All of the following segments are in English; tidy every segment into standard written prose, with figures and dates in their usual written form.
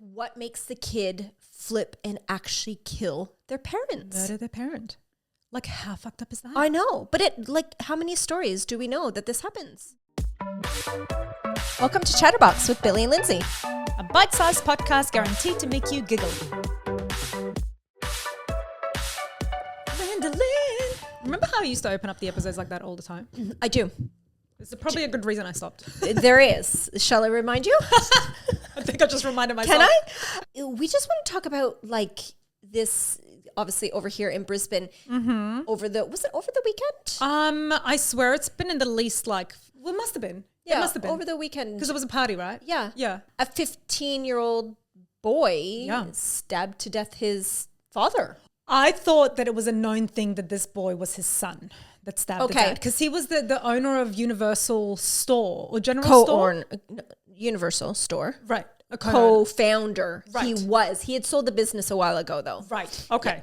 what makes the kid flip and actually kill their parents? Murder their parent. Like, how fucked up is that? I know, but how many stories do we know that this happens? Welcome to Chatterbox with Billy and Lindsay. A bite-sized podcast guaranteed to make you giggle. Mandolin. Remember how I used to open up the episodes like that all the time? I do. There's probably a good reason I stopped. There is. Shall I remind you? I think I just reminded myself. Can I? We just want to talk about this, obviously over here in Brisbane, was it over the weekend? I swear it's been in the least it must have been. Yeah, it must have been. over the weekend. Because it was a party, right? Yeah. Yeah. A 15-year-old boy stabbed to death his father. I thought that it was a known thing that this boy was his son that stabbed the dad. Because he was the owner of Universal Store or General Store. Universal Store. Right. A co-founder. Right. He had sold the business a while ago though. Right. Okay.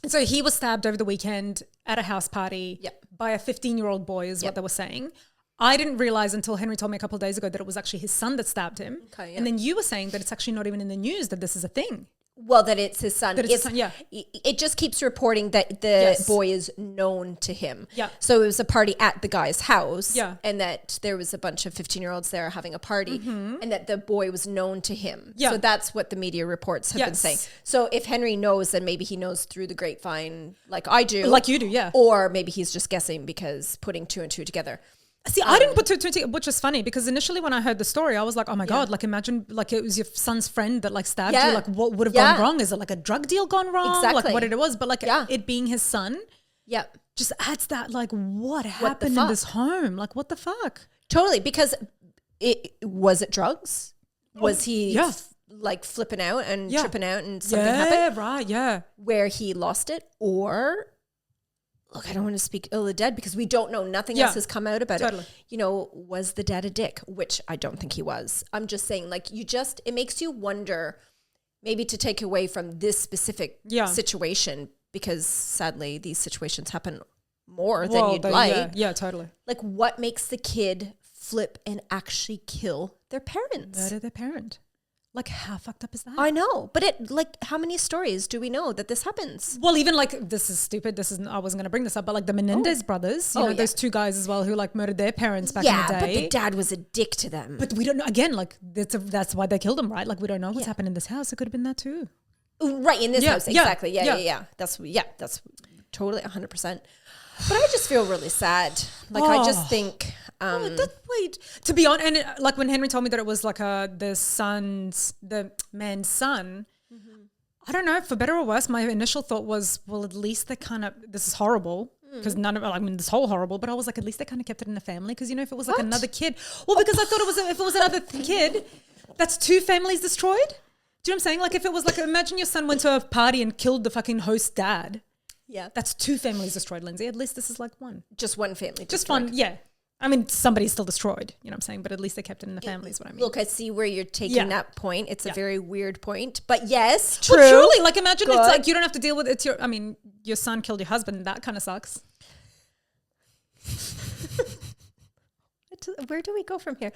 And so he was stabbed over the weekend at a house party by a 15-year-old boy is what they were saying. I didn't realize until Henry told me a couple of days ago that it was actually his son that stabbed him. Okay, and then you were saying that it's actually not even in the news that this is a thing. Well, that it's his son. That it's his son, yeah. It just keeps reporting that the boy is known to him. Yeah. So it was a party at the guy's house. Yeah. And that there was a bunch of 15-year-olds there having a party and that the boy was known to him. Yeah. So that's what the media reports have been saying. So if Henry knows, then maybe he knows through the grapevine like I do. Like you do, yeah. Or maybe he's just guessing because putting two and two together. See, I didn't put two together, which is funny because initially when I heard the story, I was like, oh my God, imagine it was your son's friend that stabbed you. Like what would have gone wrong? Is it like a drug deal gone wrong? Exactly. Like what it was, but it being his son. Yeah. Just adds that what happened in this home? Like what the fuck? Totally. Because was it drugs? Was he flipping out and tripping out and something happened? Yeah, right. Yeah. Where he lost it or... Look, I don't want to speak ill of the dead because we don't know. Nothing else has come out about it. You know, was the dad a dick? Which I don't think he was. I'm just saying, it makes you wonder, maybe to take away from this specific situation, because sadly these situations happen more than you'd like. Yeah, totally. Like, what makes the kid flip and actually kill their parents? Murder their parent. Like, how fucked up is that? I know. But how many stories do we know that this happens? Well, even this is stupid. I wasn't going to bring this up, but the Menendez brothers, you know, those two guys as well who murdered their parents back in the day. Yeah, but the dad was a dick to them. But we don't know. Again, that's why they killed him, right? We don't know what's happened in this house. It could have been that too. Right, in this house. Exactly. Yeah. That's totally 100%. But I just feel really sad. I just think... to be honest, and when Henry told me that it was the man's son, I don't know, for better or worse, my initial thought was, well, at least they kind of, this is horrible, because this whole horrible, but I was like, at least they kind of kept it in the family, because if it was another kid, well, because I thought if it was another kid, that's two families destroyed. Do you know what I'm saying? If it was imagine your son went to a party and killed the fucking host dad. Yeah. That's two families destroyed, Lindsay. At least this is one. Just one family destroyed. Just one, yeah. I mean, somebody's still destroyed, you know what I'm saying? But at least they kept it in the family is what I mean. Look, I see where you're taking that point. It's a very weird point. But yes, true. Well, truly, imagine it's you don't have to deal with it. Your son killed your husband. That kind of sucks. Where do we go from here?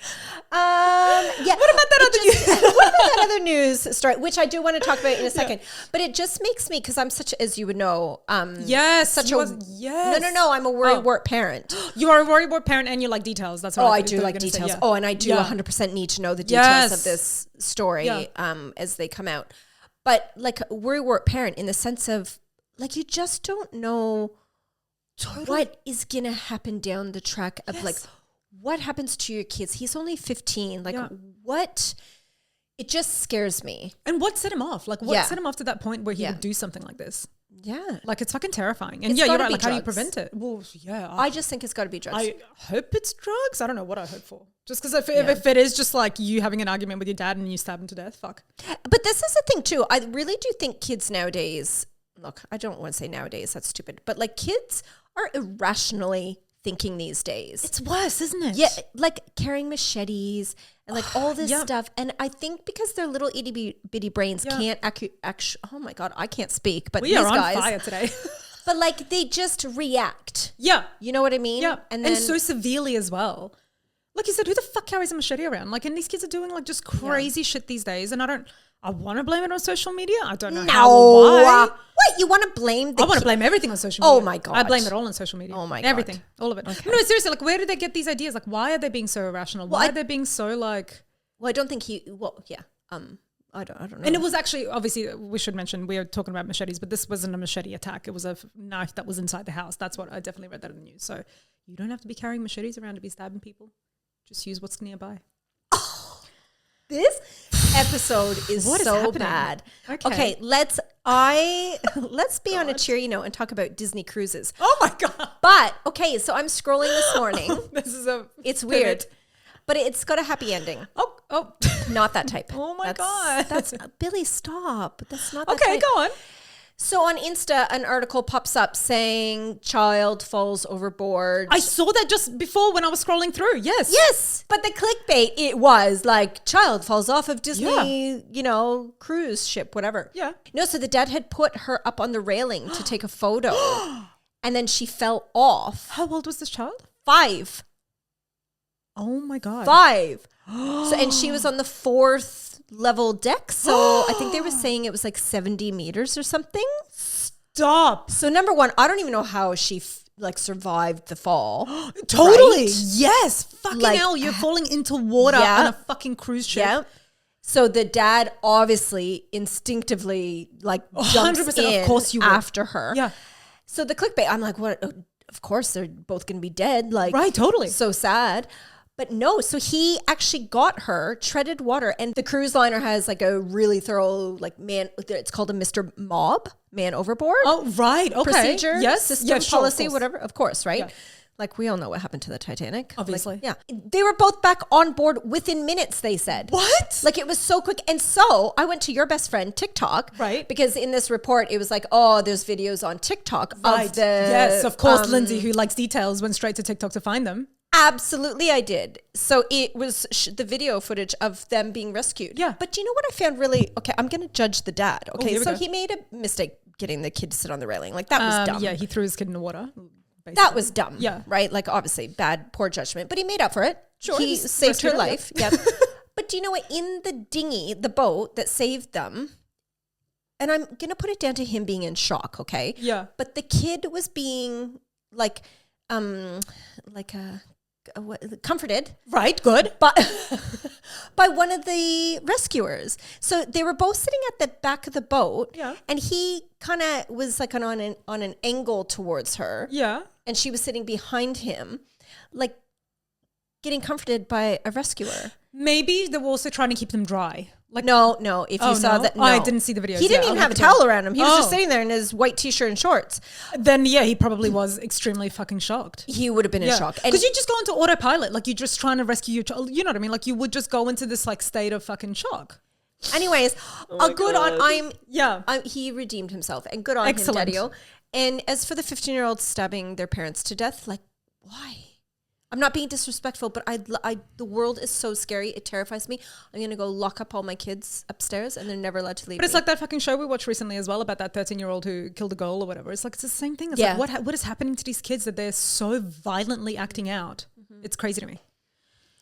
What about that other news story, which I do want to talk about in a second. But it just makes me, because I'm such, as you would know, I'm a worrywart parent. You are a worrywart parent and you like details. That's what I do like details. Oh, and I do 100% need to know the details of this story as they come out. But worrywart parent in the sense of you just don't know what is going to happen down the track of what happens to your kids? He's only 15. What? It just scares me. And what set him off? What set him off to that point where he would do something like this? Yeah. It's fucking terrifying. And you're right. How do you prevent it? Well, yeah. I just think it's got to be drugs. I hope it's drugs. I don't know what I hope for. Just because if it is just you having an argument with your dad and you stab him to death, fuck. But this is the thing too. I really do think kids nowadays, look, I don't want to say nowadays, that's stupid, but kids are irrationally thinking these days. It's worse, isn't it? Yeah, carrying machetes and all this stuff. And I think because their little itty bitty brains can't actually, oh my God, I can't speak, but we are on fire today. But they just react. Yeah. You know what I mean? Yeah. And so severely as well. like you said, who the fuck carries a machete around? Like, and these kids are doing like just crazy shit these days. And I want to blame it on social media. I don't know how or why. What? You want to blame I want to blame everything on social media. Oh my God. I blame it all on social media. Oh my God. Everything. All of it. Okay. No, seriously, like where do they get these ideas? Like why are they being so irrational? Why are they being so like... Well, I don't think I don't know. And it was actually, obviously, we should mention, we are talking about machetes, but this wasn't a machete attack. It was a knife that was inside the house. That's what I definitely read that in the news. So you don't have to be carrying machetes around to be stabbing people. Just use what's nearby. Oh, this episode is so bad. Okay, let's be on a cheery note and talk about Disney cruises. Oh my God. But okay, so I'm scrolling this morning. It's weird. But it's got a happy ending. Oh. Not that type. Oh my God. That's Billy, stop. That's not that type. Okay, go on. So on Insta, an article pops up saying child falls overboard. I saw that just before when I was scrolling through. Yes. Yes. But the clickbait, it was like child falls off of Disney, cruise ship, whatever. Yeah. No, so the dad had put her up on the railing to take a photo and then she fell off. How old was this child? 5. Oh my God. 5. And she was on the 4th level deck. So I think they were saying it was like 70 meters or something. Stop. So number one, I don't even know how she survived the fall. Totally. Right? Yes. Fucking hell. You're falling into water on a fucking cruise ship. Yeah. So the dad obviously instinctively jumps 100%, in of course you would. After her. Yeah. So the clickbait, I'm like, what? Of course they're both going to be dead. Right. Totally. So sad. But no, so he actually got her, treaded water, and the cruise liner has like a really thorough it's called a Mr. Mob, man overboard. Oh, right. Okay. Procedure, yes, system, policy, whatever. Of course, right? Yeah. Like we all know what happened to the Titanic. Obviously. Yeah. They were both back on board within minutes, they said. What? Like it was so quick. And so I went to your best friend, TikTok. Right. Because in this report, it was like, there's videos on TikTok of the... Yes, of course, Lindsay, who likes details, went straight to TikTok to find them. Absolutely, I did. So it was the video footage of them being rescued. Yeah. But do you know what I found really... Okay, I'm going to judge the dad. Okay, so he made a mistake getting the kid to sit on the railing. Like that was dumb. Yeah, he threw his kid in the water. Basically. That was dumb. Yeah. Right? Like obviously poor judgment. But he made up for it. Sure. He saved her life. Yeah. But do you know what? In the dinghy, the boat that saved them... And I'm going to put it down to him being in shock, okay? Yeah. But the kid was being comforted. Right, good. But by one of the rescuers. So they were both sitting at the back of the boat. Yeah. And he kind of was like on an angle towards her. Yeah. And she was sitting behind him, like getting comforted by a rescuer. Maybe they were also trying to keep them dry. Like no. If you saw that, no. I didn't see the videos. He didn't even have a towel around him. He was just sitting there in his white t-shirt and shorts. Then yeah, he probably was extremely fucking shocked. He would have been in shock because you just go into autopilot, like you're just trying to rescue your child. You know what I mean? Like you would just go into this like state of fucking shock. Anyways, good God. on he redeemed himself and good on him, Daddy-o. And as for the 15-year-olds stabbing their parents to death, like why? I'm not being disrespectful, but the world is so scary. It terrifies me. I'm going to go lock up all my kids upstairs and they're never allowed to leave. But it's like that fucking show we watched recently as well about that 13-year-old who killed a girl or whatever. It's like, it's the same thing. It's like, what is happening to these kids that they're so violently acting out? Mm-hmm. It's crazy to me.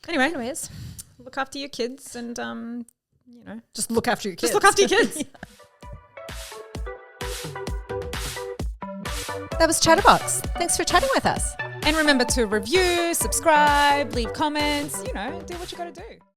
Anyways, look after your kids and, just look after your kids. Just look after your kids. That was Chatterbox. Thanks for chatting with us. And remember to review, subscribe, leave comments, do what you got to do.